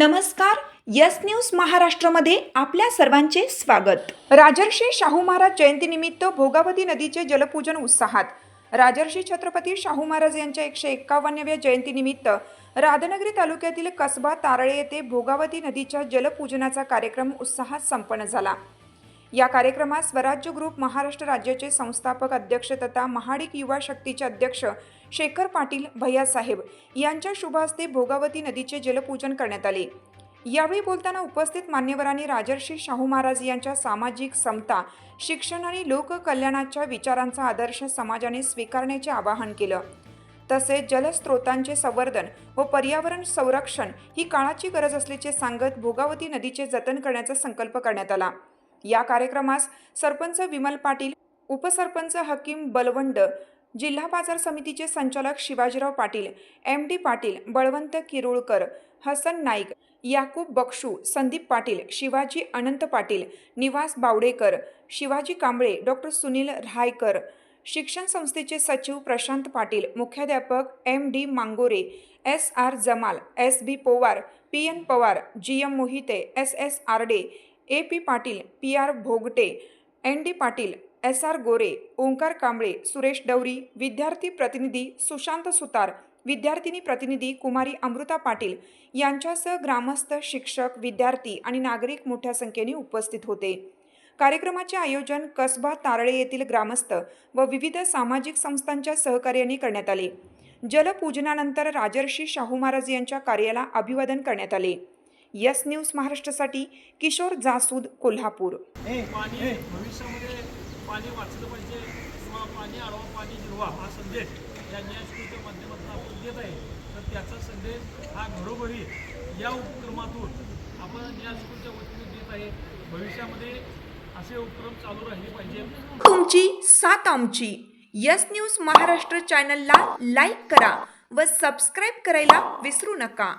नमस्कार. Yes news महाराष्ट्रामध्ये आपल्या सर्वांचे स्वागत. राजर्षी शाहू महाराज जयंतीनिमित्त भोगावती नदीचे जलपूजन उत्साहात. राजर्षी छत्रपती शाहू महाराज यांच्या 151व्या जयंतीनिमित्त राधानगरी तालुक्यातील कसबा तारळे येथे भोगावती नदीच्या जलपूजनाचा कार्यक्रम उत्साहात संपन्न झाला. या कार्यक्रमात स्वराज्य ग्रुप महाराष्ट्र राज्याचे संस्थापक अध्यक्ष तथा महाडिक युवा शक्तीचे अध्यक्ष शेखर पाटील भैयासाहेब यांच्या शुभ हस्ते भोगावती नदीचे जलपूजन करण्यात आले. यावेळी बोलताना उपस्थित मान्यवरांनी राजर्षी शाहू महाराज यांच्या सामाजिक समता, शिक्षण आणि लोककल्याणाच्या विचारांचा आदर्श समाजाने स्वीकारण्याचे आवाहन केलं. तसेच जलस्रोतांचे संवर्धन व पर्यावरण संरक्षण ही काळाची गरज असल्याचे सांगत भोगावती नदीचे जतन करण्याचा संकल्प करण्यात आला. या कार्यक्रमास सरपंच विमल पाटील, उपसरपंच हकीम बलवंड, जिल्हा बाजार समितीचे संचालक शिवाजीराव पाटील, MD पाटील, बळवंत किरुळकर, हसन नाईक, याकूब बक्षू, संदीप पाटील, शिवाजी अनंत पाटील, निवास बावडेकर, शिवाजी कांबळे, डॉक्टर सुनील रायकर, शिक्षण संस्थेचे सचिव प्रशांत पाटील, मुख्याध्यापक MD मांगोरे, SR Jamal, SB Pawar, PN Pawar, GM Mohite, SS Arde, AP Patil, PR भोगटे, ND पाटील, SR गोरे, ओंकार कांबळे, सुरेश डवरी, विद्यार्थी प्रतिनिधी सुशांत सुतार, विद्यार्थिनी प्रतिनिधी कुमारी अमृता पाटील यांच्यासह ग्रामस्थ, शिक्षक, विद्यार्थी आणि नागरिक मोठ्या संख्येने उपस्थित होते. कार्यक्रमाचे आयोजन कसबा तारळे येथील ग्रामस्थ व विविध सामाजिक संस्थांच्या सहकार्याने करण्यात आले. जलपूजनानंतर राजर्षी शाहू महाराज यांच्या कार्याला अभिवादन करण्यात आले. यस न्यूज महाराष्ट्रासाठी किशोर जासूद, कोल्हापूर. भविष्यामध्ये पाणी वाचलं पाहिजे किंवा पाणी अडवा पाणी जिरवा हा संदेश या न्यासस्कूलच्या माध्यमातून आपण देत आहे. तर त्याचा संदेश हा घरोघरी या उपक्रमातून आपण न्यासस्कूलच्या वतीने देत आहे. भविष्यामध्ये असे उपक्रम चालू राहिले पाहिजेत. तुमची साथ आमची. यस न्यूज महाराष्ट्र चॅनलला लाईक करा व सबस्क्राईब करायला विसरू नका.